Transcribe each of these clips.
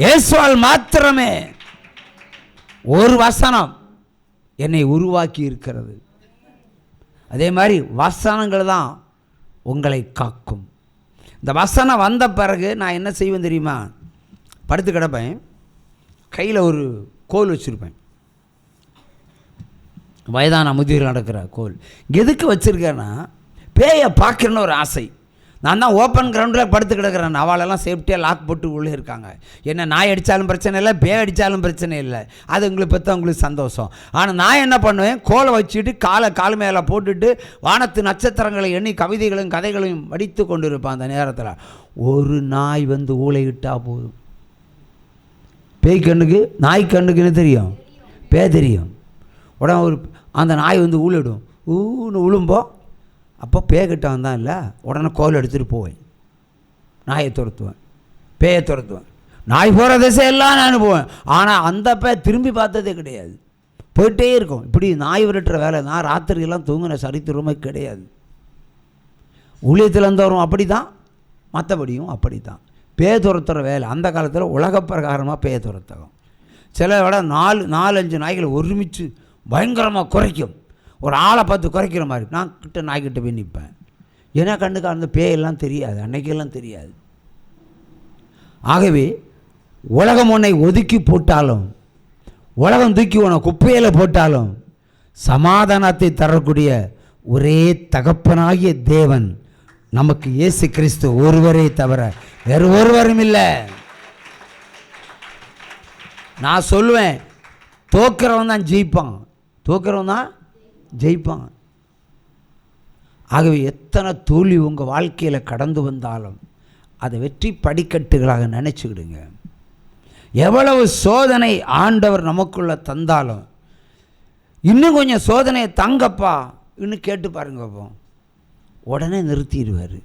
இயேசுவால் மாத்திரமே ஒரு வசனம் என்னை உருவாக்கி இருக்கிறது. அதே மாதிரி வசனங்கள் தான் உங்களை காக்கும். இந்த வசனம் வந்த பிறகு நான் என்ன செய்வேன் தெரியுமா? படுத்து கிடப்பேன், கையில் ஒரு கோல் வச்சுருப்பேன், வயதான முதிர் நடக்கிற கோல். எதுக்கு வச்சுருக்கேன்னா, பேயை பார்க்கணுன்னு ஒரு ஆசை. நான் தான் ஓப்பன் கிரவுண்டில் படுத்து கிடக்கிறேன், அவளெல்லாம் சேஃப்டியாக லாக் போட்டு உள்ளே இருக்காங்க. என்ன நாய் அடித்தாலும் பிரச்சனை இல்லை, பேய் அடித்தாலும் பிரச்சனை இல்லை, அது உங்களுக்கு பற்றி உங்களுக்கு சந்தோஷம். ஆனால் நான் என்ன பண்ணுவேன், கோலை வச்சுட்டு கால் மேலே போட்டுட்டு வானத்து நட்சத்திரங்களை எண்ணி கவிதைகளும் கதைகளையும் வடித்து கொண்டு இருப்பான். அந்த நேரத்தில் ஒரு நாய் வந்து ஊளையிட்டால் போதும். பேய் கண்ணுக்கு நாய் கண்ணுக்குன்னு தெரியும், பேய் தெரியும். உடனே அந்த நாய் வந்து ஊழிடும், ஊன்னு உழும்போ அப்போ பேய்கிட்ட வந்தான் இல்லை, உடனே கோல் எடுத்துகிட்டு போவேன், நாயை துரத்துவேன், பேயை துரத்துவேன். நாய் போகிற திசையெல்லாம் நான் போவேன். ஆனால் அந்த பேய் திரும்பி பார்த்ததே கிடையாது, போயிட்டே இருக்கும். இப்படி நாய் விரட்டுற வேலை நான் ராத்திரியெல்லாம் தூங்கின சரித்திரமே கிடையாது. ஊழியத்தில் இருந்தவரும் அப்படி தான், மற்றபடியும் அப்படி தான். பேய் துரத்துற வேலை அந்த காலத்தில் உலக பிரகாரமாக பேயை துரத்தகம். சில விட 4-5 நாய்களை ஒருமிச்சு பயங்கரமாக குறைக்கும், ஒரு ஆளை பார்த்து குறைக்கிற மாதிரி. நான் நாய்கிட்ட போய் நிற்பேன். ஏன்னா கண்ணுக்கு அந்த பேயெல்லாம் தெரியாது, அன்னைக்கெல்லாம் தெரியாது. ஆகவே உலகம் உன்னை ஒதுக்கி போட்டாலும், உலகம் தூக்கி உன்னை குப்பையில் போட்டாலும், சமாதானத்தை தரக்கூடிய ஒரே தகப்பனாகிய தேவன் நமக்கு இயேசு கிறிஸ்து ஒருவரே தவிர வேறு ஒருவரும் இல்லை. நான் சொல்லுவேன், தோக்கிறவன் தான் ஜெயிப்பான், தோக்கிறவன் தான் ஜெயிப்பான். ஆகவே எத்தனை தோல்வி உங்கள் வாழ்க்கையில் கடந்து வந்தாலும் அதை வெற்றி படிக்கட்டுகளாக நினச்சிக்கிடுங்க. எவ்வளவு சோதனை ஆண்டவர் நமக்குள்ளே தந்தாலும், இன்னும் கொஞ்சம் சோதனையை தங்கப்பா இன்னும் கேட்டு பாருங்கப்போ, உடனே நிறுத்திடுவார்.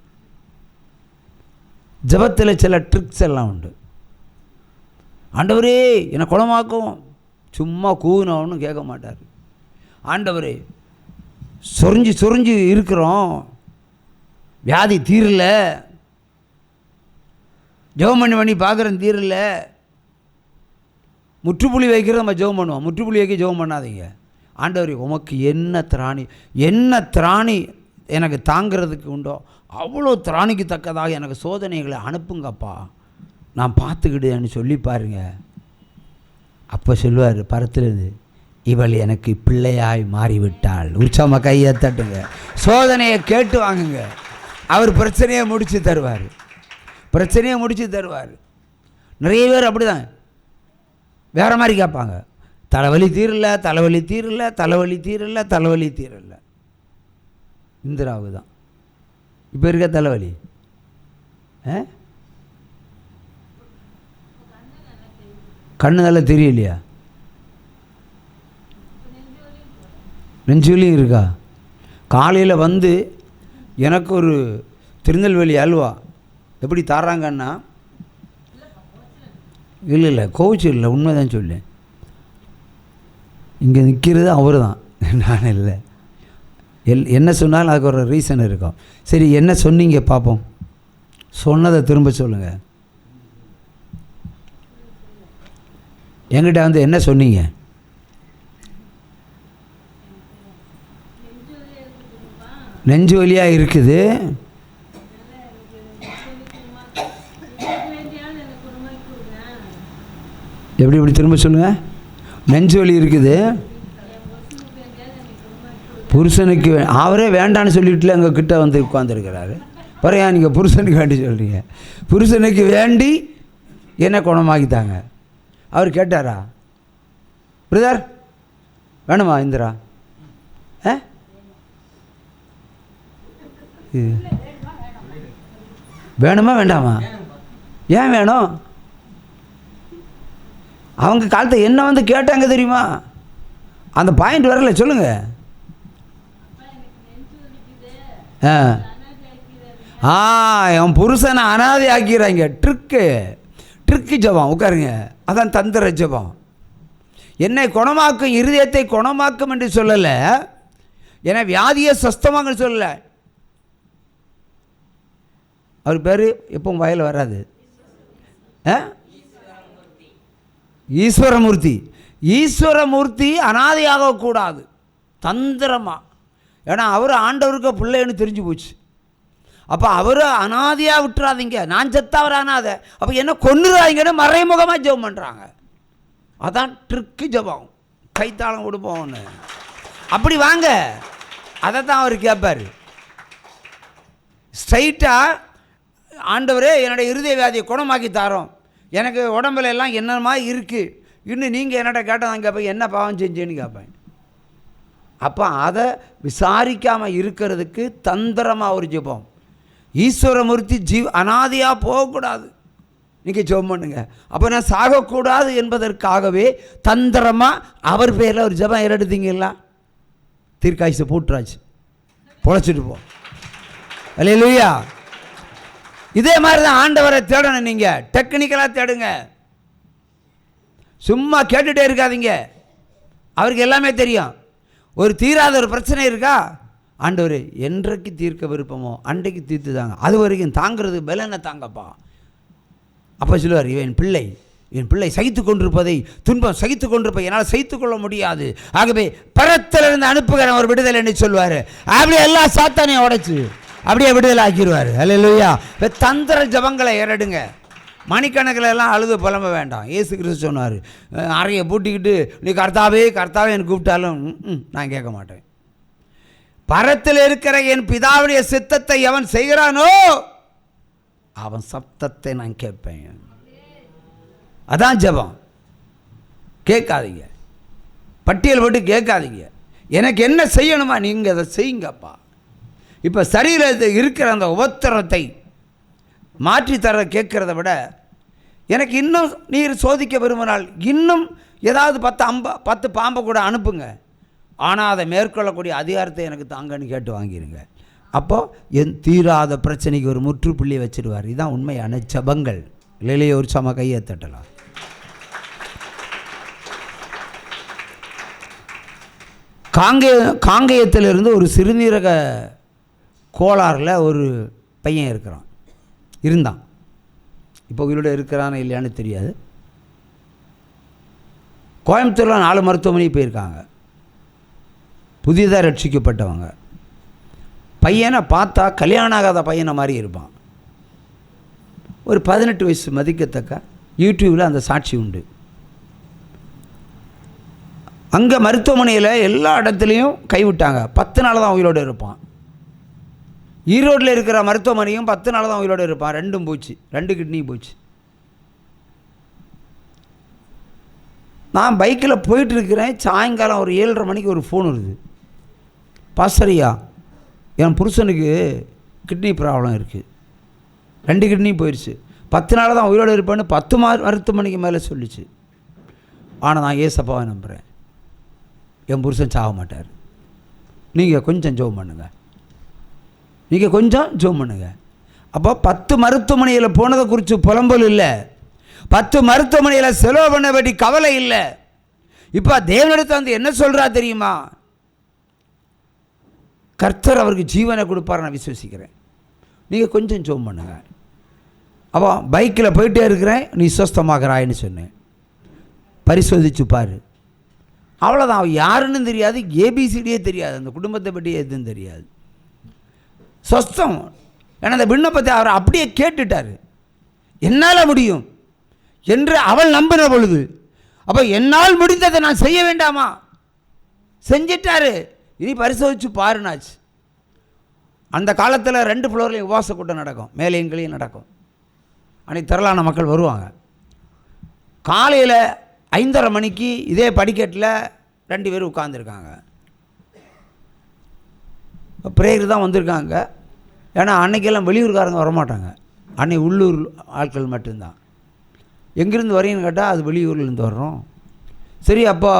ஜெபத்தில் சில ட்ரிக்ஸ் எல்லாம் உண்டு. ஆண்டவரே என்னை குணமாக்கும், சும்மா கூவினவனு கேட்க மாட்டார். ஆண்டவரே சொரிஞ்சு இருக்கிறோம், வியாதி தீரல, ஜெபம் பண்ணி பார்க்குறேன் தீரல, முற்றுப்புள்ளி வைக்கிறது நம்ம ஜெபம் பண்ணுவோம். முற்றுப்புள்ளி வைக்க ஜெபம் பண்ணாதீங்க. ஆண்டவரே உமக்கு என்ன திராணி எனக்கு தாங்கிறதுக்கு உண்டோ அவ்வளோ திராணிக்கு தக்கதாக எனக்கு சோதனைகளை அனுப்புங்கப்பா, நான் பார்த்துக்கிட்டேன்னு சொல்லி பாருங்க. அப்போ சொல்லுவார் பரத்துலேருந்து, இவள் எனக்கு பிள்ளையாய் மாறிவிட்டாள். உற்சாகமாக கையை தட்டுங்க, சோதனையை கேட்டு வாங்குங்க. அவர் பிரச்சனையை முடித்து தருவார், பிரச்சனையை முடித்து தருவார். நிறைய பேர் அப்படி தான் வேறு மாதிரி கேட்பாங்க, தலைவலி தீரல, தலைவலி தீரல, தலைவலி தீரல, தலைவலி தீரல. இந்திராவு தான் இப்போ இருக்க தலைவலி. கண்ணு நல்லா தெரியலையா? நெஞ்சுவலியும் இருக்கா? காலையில் வந்து எனக்கு ஒரு திருநெல்வேலி அல்வா எப்படி தர்றாங்கன்னா, இல்லை கோவிச்சு இல்லை, உண்மைதான் சொல்லேன். இங்கே நிற்கிறது அவர் தான், நான் இல்லை. என்ன சொன்னாலும் அதுக்கு ஒரு ரீசன் இருக்கும். சரி, என்ன சொன்னீங்க பார்ப்போம், சொன்னதை திரும்ப சொல்லுங்கள். என்கிட்ட வந்து என்ன சொன்னீங்க? நெஞ்சு வலியாக இருக்குது, எப்படி திரும்ப சொல்லுங்கள். நெஞ்சு வலி இருக்குது, புருஷனுக்கு அவரே வேண்டான்னு சொல்லிட்டு எங்கள் கிட்ட வந்து உட்காந்துருக்கிறாரு. பறையா நீங்கள் புருஷனுக்கு வேண்டி சொல்கிறீங்க, புருஷனுக்கு வேண்டி என்ன குணமாக்கித்தாங்க. அவர் கேட்டாரா, பிரதர் வேணுமா இந்திரா? வேணுமா வேண்டாமா? ஏன் வேணும்? அவங்க காலத்தை என்ன வந்து கேட்டாங்க தெரியுமா? அந்த பாயிண்ட் வரல, சொல்லுங்க. என் புருஷனை அனாதை ஆக்கிறாங்க. ட்ரிக்கு ஜபம், உட்காருங்க. அதான் தந்திர ஜபம். என்னை குணமாக்கும், இருதயத்தை குணமாக்கும் என்று சொல்லலை, ஏன்னா வியாதியை சொஸ்தமாங்க சொல்லலை. அவர் பேர் எப்பவும் வயல் வராது. ஈஸ்வரமூர்த்தி. ஈஸ்வரமூர்த்தி அனாதையாகக்கூடாது, தந்திரமாக. ஏன்னா அவர் ஆண்டவருக்கு பிள்ளைன்னு தெரிஞ்சு போச்சு. அப்போ அவர் அனாதையாக விட்டுறாதீங்க, நான் செத்த அவர் அனாதை, அப்போ என்ன கொன்னுறாதீங்கன்னு மறைமுகமாக ஜெபம் பண்ணுறாங்க. அதான் ட்ரிக்கு ஜெபம், கைத்தாளம் கொடுப்போம்னு. அப்படி வாங்க, அதை தான் அவர் கேட்பார். ஸ்ட்ரைட்டாக, ஆண்டவரே என்னோடய இருதய வியாதியை குணமாக்கி தாரோம், எனக்கு உடம்புல எல்லாம் என்னமா இருக்குது, இன்னும் நீங்கள் என்னோட கேட்டால் கேட்பேன், என்ன பாவம் செஞ்சேன்னு கேட்பேன். அப்போ அதை விசாரிக்காமல் இருக்கிறதுக்கு தந்திரமாக ஒரு ஜெபம். ஈஸ்வரமூர்த்தி அனாதையாக போகக்கூடாது, நீங்கள் ஜெபம் பண்ணுங்க. அப்போ நான் சாகக்கூடாது என்பதற்காகவே தந்திரமாக அவர் பேரில் ஒரு ஜெபம் எடுத்தீங்களா, தீர்க்காய்ச்சி போட்டுறாச்சு, பொழைச்சிட்டு போ. அல்லேலூயா. இதே மாதிரி தான் ஆண்டவரை தேடணும். நீங்கள் டெக்னிக்கலாக தேடுங்க, சும்மா கேட்டுகிட்டே இருக்காதீங்க. அவருக்கு எல்லாமே தெரியும். ஒரு தீராத ஒரு பிரச்சனை இருக்கா, ஆண்டவர் என்றைக்கு தீர்க்க விருப்பமோ அன்றைக்கு தீர்த்து தாங்க, அது வரைக்கும் தாங்கிறது பலனை தாங்கப்பா. அப்போ சொல்லுவார், என் பிள்ளை சகித்து கொண்டிருப்பதை, துன்பம் சகித்து கொண்டிருப்பதை என்னால் சகித்து கொள்ள முடியாது, ஆகவே பரத்திலிருந்து அனுப்புகிறேன் ஒரு விடுதலை என்று சொல்லுவார். அப்படியே எல்லா சாத்தானையும் உடைச்சு அப்படியே விடுதலை ஆக்கிடுவார். அல்லேலூயா. தந்திர ஜபங்களை ஏறடுங்க, மணிக்கணக்கில் எல்லாம் அழுது புலம்ப வேண்டாம். இயேசு கிறிஸ்து சொன்னார், அறையை பூட்டிக்கிட்டு நீ கர்த்தாவே என்று கூப்பிட்டாலும் நான் கேட்க மாட்டேன். பரத்தில் இருக்கிற என் பிதாவுடைய சித்தத்தை எவன் செய்கிறானோ அவன் சப்தத்தை நான் கேட்பேன். அதான் ஜெபம். கேட்காதீங்க, பட்டியல் போட்டு கேட்காதீங்க. எனக்கு என்ன செய்யணுமா நீங்கள் அதை செய்யுங்கப்பா. இப்போ சரீரத்தில் இருக்கிற அந்த உபத்திரத்தை மாற்றித்தர கேட்குறத விட, எனக்கு இன்னும் நீர் சோதிக்க விரும்பினால் இன்னும் ஏதாவது 10 பாம்பை கூட அனுப்புங்க, ஆனால் அதை மேற்கொள்ளக்கூடிய அதிகாரத்தை எனக்கு தாங்கன்னு கேட்டு வாங்கிடுங்க. அப்போது என் தீராத பிரச்சனைக்கு ஒரு முற்றுப்புள்ளி வச்சிடுவார். இதுதான் உண்மையான ஜபங்கள். இல்லையே, ஒரு சம கையை தட்டலாம். காங்கேயத்திலிருந்து ஒரு சிறுநீரக கோளாறில் ஒரு பையன் இருந்தான். இப்போ உயிரோட இருக்கிறான்னு இல்லையான்னு தெரியாது. கோயம்புத்தூரில் 4 மருத்துவமனைக்கு போயிருக்காங்க, புதிதாக ரட்சிக்கப்பட்டவங்க. பையனை பார்த்தா கல்யாணம் ஆகாத பையனை மாதிரி இருப்பான். ஒரு 18 வயசு மதிக்கத்தக்க. யூடியூப்பில் அந்த சாட்சி உண்டு. அங்கே மருத்துவமனையில் எல்லா இடத்துலையும் கைவிட்டாங்க, 10 நாள் தான் உயிரோடு இருப்பான். ஈரோட்டில் இருக்கிற மருத்துவமனையும் 10 நாள் தான் உயிரோடு இருப்பான். 2 போச்சு, 2 கிட்னியும் போச்சு. நான் பைக்கில் போயிட்டுருக்கிறேன், சாயங்காலம் ஒரு 7:30 மணிக்கு ஒரு ஃபோன் வருது. பாஸ்டரியா, என் புருஷனுக்கு கிட்னி ப்ராப்ளம் இருக்குது, 2 கிட்னியும் போயிடுச்சு, 10 நாள் தான் உயிரோடு இருப்பேன்னு 10 மருத்துவமனைக்கு மேலே சொல்லிச்சு. ஆனால் நான் ஏசப்பாவை நம்புகிறேன், என் புருஷன் சாக மாட்டார். நீங்கள் கொஞ்சம் ஜெபம் பண்ணுங்கள், நீங்கள் கொஞ்சம் ஜெபம் பண்ணுங்கள். அப்போ 10 மருத்துவமனையில் போனதை குறித்து புலம்பல் இல்லை, 10 மருத்துவமனையில் செலவு பண்ண வேண்டிய கவலை இல்லை. இப்போ தேவனிடத்தை வந்து என்ன சொல்கிறா தெரியுமா, கர்த்தர் அவருக்கு ஜீவனை கொடுப்பார், நான் விசுவசிக்கிறேன். நீங்கள் கொஞ்சம் ஜெபம் பண்ணுங்க. அப்போ பைக்கில் போயிட்டே இருக்கிறேன், நீ சுஸ்தமாகறாயின்னு சொன்னேன். பரிசோதிச்சு பாரு. அவ்வளோதான். அவன் யாருன்னு தெரியாது, ஏபிசிடியே தெரியாது, அந்த குடும்பத்தை பற்றி எதுவும் தெரியாது. சொஸ்தம். ஏன்னா அந்த விண்ணப்பத்தை அவர் அப்படியே கேட்டுட்டார். என்னால் முடியும் என்று அவள் நம்பின பொழுது, அப்போ என்னால் முடிந்ததை நான் செய்ய வேண்டாமா, செஞ்சிட்டாரு, இனி பரிசோதிச்சு பாருனாச்சு. அந்த காலத்தில் 2 ஃப்ளோர்லேயும் உபவாச கூட்டம் நடக்கும், மேலேயும் கீழேயும் நடக்கும். அன்றைக்கி திரளான மக்கள் வருவாங்க. காலையில் 5:30 மணிக்கு இதே படிக்கட்டில் 2 பேர் உட்காந்துருக்காங்க. பிரேயர் தான் வந்திருக்காங்க. ஏன்னா அன்றைக்கெல்லாம் வெளியூர்காரங்க வரமாட்டாங்க, அன்றைக்கி உள்ளூர் ஆட்கள் மட்டும்தான். எங்கேருந்து வரீங்கன்னு கேட்டால் அது வெளியூர்லேருந்து வர்றோம். சரி, அப்போ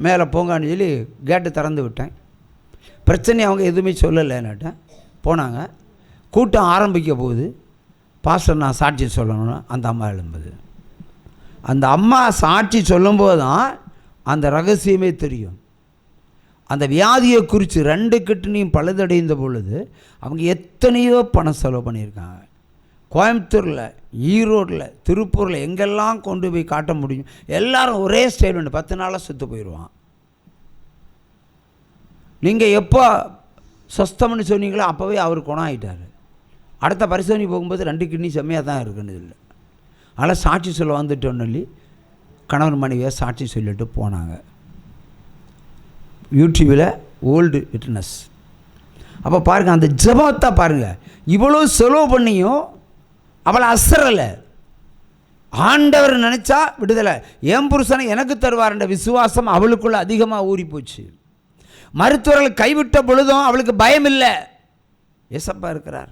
மேலே போங்கன்னு சொல்லி கேட்டு திறந்து விட்டேன். பிரச்சனை அவங்க எதுவுமே சொல்லலைன்னுட்டேன். போனாங்க. கூட்டம் ஆரம்பிக்க போகுது. பாஸ்டர் நான் சாட்சி சொல்லணும்னு அந்த அம்மா எழும்புது. அந்த அம்மா சாட்சி சொல்லும்போது தான் அந்த ரகசியமே தெரியும். அந்த வியாதியை குறித்து 2 கிட்னியும் பழுதடைந்த பொழுது அவங்க எத்தனையோ பணம் செலவு பண்ணியிருக்காங்க. கோயம்புத்தூரில், ஈரோடில், திருப்பூரில் எங்கெல்லாம் கொண்டு போய் காட்ட முடியும் எல்லாரும் ஒரே ஸ்டேட்மெண்ட், 10 நாளாக செத்து போயிடுவான். நீங்கள் எப்போ சொஸ்தம்னு சொன்னீங்களோ அப்போவே அவர் குணம் ஆகிட்டார். அடுத்த பரிசோதனை போகும்போது 2 கிட்னி செம்மையாக தான் இருக்குன்னு இல்லை. அதனால் சாட்சி சொல்ல வந்துட்டோன்னு சொல்லி கணவன் மனைவியை சாட்சி சொல்லிட்டு போனாங்க. யூடியூபில் ஓல்டு விட்னஸ். அப்போ பாருங்கள், அந்த ஜெபத்தை பாருங்கள், இவ்வளோ செலவு பண்ணியும் அவளை அசரலை. ஆண்டவர் நினச்சா விடுதலை. என் புருஷனை எனக்கு தருவார்ன்ற விசுவாசம் அவளுக்குள்ளே அதிகமாக ஊறி போச்சு. மருத்துவர்கள் கைவிட்ட பொழுதும் அவளுக்கு பயம் இல்லை. ஏசப்பா இருக்கிறார்.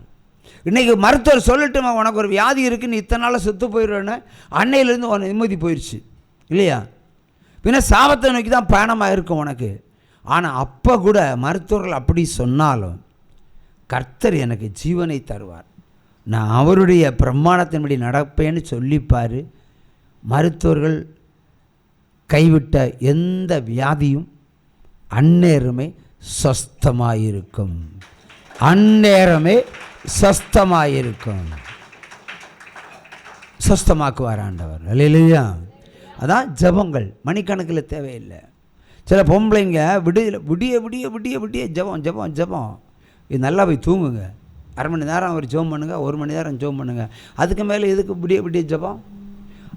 இன்றைக்கி மருத்துவர் சொல்லட்டுமா, உனக்கு ஒரு வியாதி இருக்குது, நீ இத்தனை நாளில் செத்து போயிடுவேன்னு, அன்னையிலேருந்து உனக்கு நிம்மதி போயிடுச்சு இல்லையா? பின்ன சாபத்தை நோக்கி தான் பயணமாக இருக்கும் உனக்கு. ஆனால் அப்போ கூட மருத்துவர்கள் அப்படி சொன்னாலும் கர்த்தர் எனக்கு ஜீவனை தருவார், நான் அவருடைய பிரமாணத்தின்படி நடப்பேன்னு சொல்லிப்பார். மருத்துவர்கள் கைவிட்ட எந்த வியாதியும் அந்நேரமே சொஸ்தமாயிருக்கும். அந்நேரமே சொஸ்தமாயிருக்கும். சொஸ்தமாக்குவார் ஆண்டவர். இல்லையா? அதான் ஜபங்கள் மணிக்கணக்கில் தேவையில்லை. சில பொம்பளைங்க விடிய விடிய விடிய விடிய ஜபம் ஜபம் ஜபம். இது நல்லா போய் தூங்குங்க. 1/2 மணி நேரம் அவர் ஜெபம் பண்ணுங்கள், 1 மணி நேரம் ஜெபம் பண்ணுங்கள். அதுக்கு மேலே எதுக்கு விடிய விடிய ஜபம்?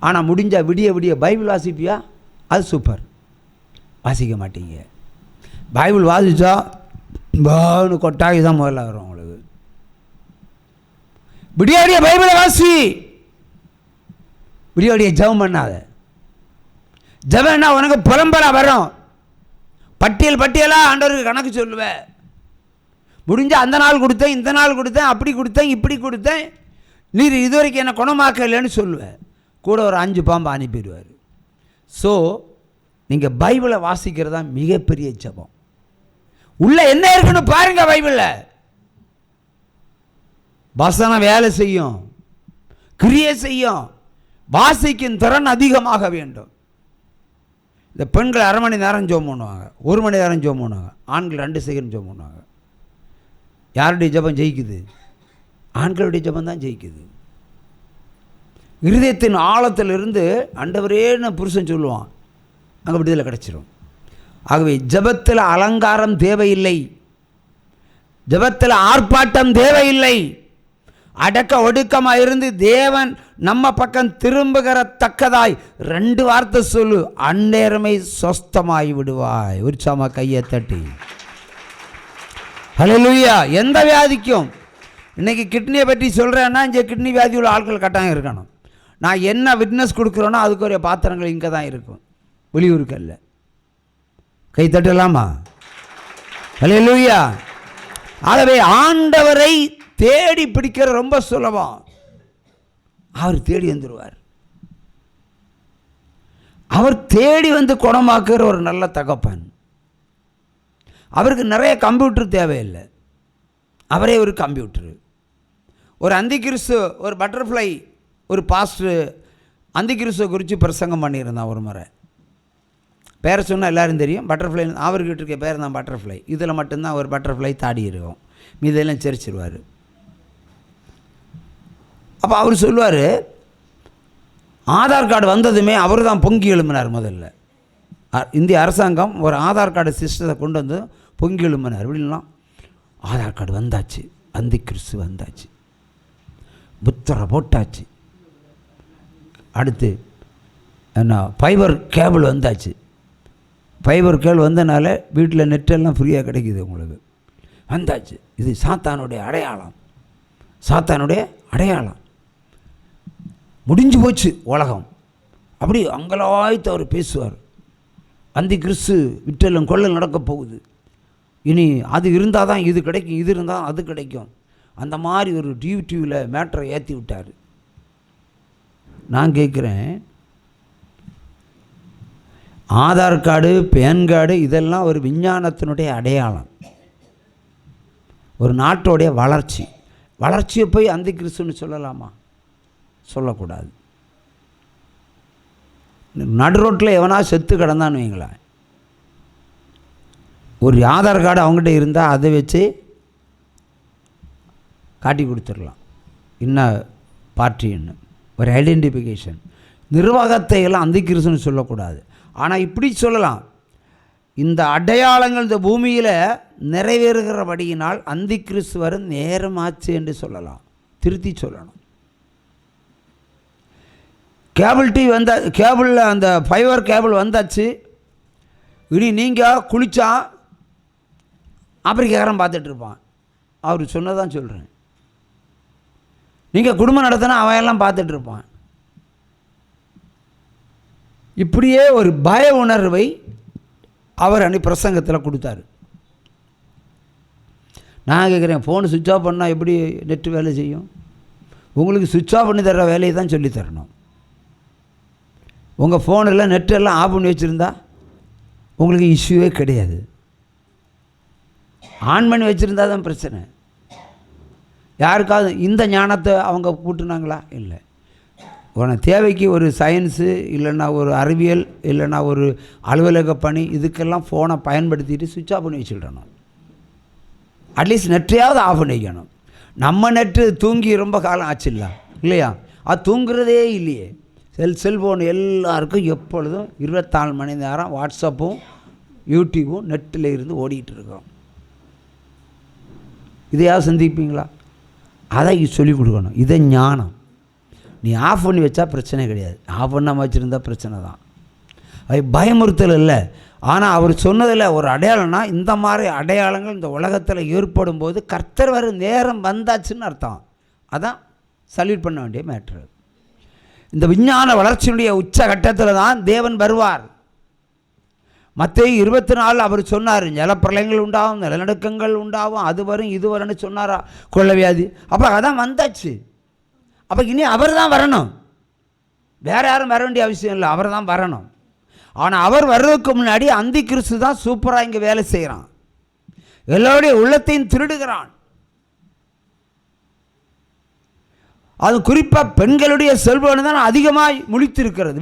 ஆனால் முடிஞ்சால் விடிய விடிய பைபிள் வாசிப்பியா? அது சூப்பர். வாசிக்க மாட்டீங்க. பைபிள் வாசித்தா பானு கொட்டாகி தான் முதல்ல வரும் உங்களுக்கு. விடிய விடிய பைபிளை வாசி, விடிய விடிய ஜெபம் பண்ணாத. ஜெபம்னா உனக்கு புலம்பலா வரும். பட்டியலாக ஆண்டவருக்கு கணக்கு சொல்லுவேன். முடிஞ்சால் அந்த நாள் கொடுத்தேன், இந்த நாள் கொடுத்தேன், அப்படி கொடுத்தேன், இப்படி கொடுத்தேன், நீர் இதுவரைக்கும் என்னை குணமாக்கலைன்னு சொல்லுவேன். கூட ஒரு 5 பாம்பு அனுப்பிடுவார். ஸோ நீங்கள் பைபிளை வாசிக்கிறது தான் மிகப்பெரிய ஜபம். உள்ளே என்ன இருக்குன்னு பாருங்கள். பைபிளில் வசனம் வேலை செய்யும், கிரியை செய்யும், வாசிக்கும் திறன் அதிகமாக வேண்டும். இந்த பெண்கள் 1/2 மணி நேரம் ஜெபம் பண்ணுவாங்க, 1 மணி நேரம் ஜெபம் பண்ணுவாங்க. ஆண்கள் 2 செகண்ட் ஜெபம் பண்ணுவாங்க. யாருடைய ஜெபம் ஜெயிக்குது? ஆண்களுடைய ஜெபம் தான் ஜெயிக்குது. இருதயத்தின் ஆழத்திலிருந்து ஆண்டவரேன்னு புருஷன் சொல்லுவான், அங்கே விடுதலை கிடச்சிடும். ஆகவே ஜெபத்தில் அலங்காரம் தேவையில்லை, ஜெபத்தில் ஆர்ப்பாட்டம் தேவையில்லை. அடக்க ஒடுக்கமாக இருந்து தேவன் நம்ம பக்கம் திரும்புகிறத்தக்கதாய் 2 வார்த்தை சொல்லு, அந்நேரமே சொஸ்தமாகி விடுவாய். உற்சாகமா கையை தட்டி ஹல்லேலூயா. எந்த வியாதிக்கும் இன்றைக்கி கிட்னியை பற்றி சொல்கிறேன்னா, இங்கே கிட்னி வியாதி உள்ள ஆட்கள் கட்டாயம் இருக்கணும். நான் என்ன விட்னஸ் கொடுக்குறேனோ அதுக்குரிய பாத்திரங்கள் இங்கே தான் இருக்கும், வெளியூருக்கு அல்ல. கை தட்டலாமா? ஹல்லேலூயா. ஆகவே ஆண்டவரை தேடி பிடிக்கிற ரொம்ப சுலபம். அவர் தேடி வந்துடுவார். அவர் தேடி வந்து குணமாக்குற ஒரு நல்ல தகப்பன். அவருக்கு நிறைய கம்ப்யூட்டர் தேவையில்லை, அவரே ஒரு கம்ப்யூட்டரு. ஒரு அந்திகிறிஸ்து, ஒரு பட்டர்ஃப்ளை, ஒரு பாஸ்டர் அந்திகிறிஸ்துவை குறித்து பிரசங்கம் பண்ணியிருந்தான் ஒரு முறை. பேரை சொன்னால் எல்லோரும் தெரியும். பட்டர்ஃப்ளை அவர்கிட்ட இருக்க பேர் தான் பட்டர்ஃப்ளை. இதில் மட்டும்தான் ஒரு பட்டர்ஃப்ளை தாடி இருக்கும், மீதெல்லாம் செரிச்சிருவார். அப்போ அவர் சொல்லுவார், ஆதார் கார்டு வந்ததுமே அவர் தான் பொங்கி எழும்பினார். முதல்ல இந்திய அரசாங்கம் ஒரு ஆதார் கார்டு சிஸ்டத்தை கொண்டு வந்து பொங்கி எழும்பினார். அப்படின்லாம் ஆதார் கார்டு வந்தாச்சு, அந்திகிறிஸ்து வந்தாச்சு, புத்தரை போட்டாச்சு, அடுத்து என்ன ஃபைபர் கேபிள் வந்தாச்சு. ஃபைபர் கேபிள் வந்தனால வீட்டில் நெட்டெல்லாம் ஃப்ரீயாக கிடைக்கிது உங்களுக்கு, வந்தாச்சு. இது சாத்தானுடைய அடையாளம், சாத்தானுடைய அடையாளம். முடிஞ்சு போச்சு உலகம். அப்படி அங்கலாய்த்து அவர் பேசுவார். அந்திகிறிஸ்து விட்டலும் கொள்ளல் நடக்க போகுது, இனி அது இருந்தால் தான் இது கிடைக்கும், இது இருந்தால் அது கிடைக்கும். அந்த மாதிரி ஒரு டிவியில் மேட்டரை ஏற்றி விட்டார். நான் கேட்குறேன், ஆதார் கார்டு, பேன் கார்டு இதெல்லாம் ஒரு விஞ்ஞானத்தினுடைய அடையாளம், ஒரு நாட்டோடைய வளர்ச்சி. வளர்ச்சியை போய் அந்திகிறிஸ்துன்னு சொல்லலாமா? சொல்லக்கூடாது. நடு ரோட்டில் எவனா செத்து கிடந்தான்னு வைங்களேன், ஒரு ஆதார் கார்டு அவங்ககிட்ட இருந்தால் அதை வச்சு காட்டி கொடுத்துடலாம். இன்னும் பார்ட்டின்னு ஒரு ஐடென்டிஃபிகேஷன். நிர்வாகத்தை எல்லாம் அந்திக்கிறிஸ்துன்னு சொல்லக்கூடாது. ஆனால் இப்படி சொல்லலாம், இந்த அடையாளங்கள் இந்த பூமியில் நிறைவேறுகிறபடியினால் அந்திக்கிறிஸ்து வரும் நேரமாச்சு என்று சொல்லலாம். திருத்தி சொல்லணும். கேபிள் டிவி கேபிளில் அந்த ஃபைபர் கேபிள் வந்தாச்சு. இனி நீங்கள் குளித்தா ஆப்பிரிக்காரன் பார்த்துட்ருப்பான். அவர் சொன்னதான் சொல்கிறேன். நீங்கள் குடும்பம் நடத்தினா அவன் எல்லாம் பார்த்துட்ருப்பான். இப்படியே ஒரு பய உணர்வை அவர் பிரசங்கத்தில் கொடுத்தாரு. நான் கேட்குறேன், ஃபோனு சுவிட்ச் ஆஃப் பண்ணால் எப்படி நெட்டு வேலை செய்யும்? உங்களுக்கு சுவிட்ச் ஆஃப் பண்ணி தர்ற வேலையை தான் சொல்லித்தரணும். உங்கள் ஃபோனெல்லாம் நெட்டெல்லாம் ஆஃப் பண்ணி வச்சுருந்தா உங்களுக்கு இஷ்யூவே கிடையாது. ஆன் பண்ணி வச்சுருந்தா தான் பிரச்சனை. யாருக்காவது இந்த ஞானத்தை அவங்க கூட்டுனாங்களா? இல்லை. உனக்கு தேவைக்கு ஒரு சயின்ஸு இல்லைன்னா ஒரு அறிவியல் இல்லைன்னா ஒரு அலுவலக பணி இதுக்கெல்லாம் ஃபோனை பயன்படுத்திட்டு சுவிட்ச் ஆஃப் பண்ணி வச்சுக்கிடணும். அட்லீஸ்ட் நெட்டையாவது ஆஃப் பண்ணி வைக்கணும். நம்ம நெட்டு தூங்கி ரொம்ப காலம் ஆச்சுல்ல, இல்லையா? அது தூங்குறதே இல்லையே. செல்ஃபோன் எல்லாருக்கும் எப்பொழுதும் 24 மணி நேரம் வாட்ஸ்அப்பும் யூடியூப்பும் நெட்டில் இருந்து ஓடிக்கிட்டு இருக்கோம். இதையாவது சிந்திப்பீங்களா? அதை சொல்லிக் கொடுக்கணும். இதை ஞானம். நீ ஆஃப் பண்ணி வச்சா பிரச்சனை கிடையாது, ஆஃப் பண்ணாமல் வச்சுருந்தா பிரச்சனை தான். அது பயமுறுத்தல் இல்லை. ஆனால் அவர் சொன்னதில் ஒரு அடையாளம்னா, இந்த மாதிரி அடையாளங்கள் இந்த உலகத்தில் ஏற்படும் போது கர்த்தர் வர நேரம் வந்தாச்சுன்னு அர்த்தம். அதான் சல்யூட் பண்ண வேண்டிய மேட்ரு. இந்த விஞ்ஞான வளர்ச்சியினுடைய உச்சகட்டத்தில் தான் தேவன் வருவார். மத்தேயு 24 அவர் சொன்னார், ஜலப்பிரளயங்கள் உண்டாகும், நிலநடுக்கங்கள் உண்டாகும், அது வரும் இது வரும்னு சொன்னாரா, கொள்ளவியாதி. அப்போ அதான் வந்தாச்சு. அப்போ இனி அவர் தான் வரணும், வேறு யாரும் வர வேண்டிய அவசியம் இல்லை, அவர் தான் வரணும். ஆனால் அவர் வர்றதுக்கு முன்னாடி அந்திக்கிறிஸ்து தான் சூப்பராக இங்கே வேலை செய்கிறான். எல்லோருடைய உள்ளத்தையும் திருடுகிறான். அது குறிப்பாக பெண்களுடைய செல்வம் தான் அதிகமாக விழித்திருக்கிறது.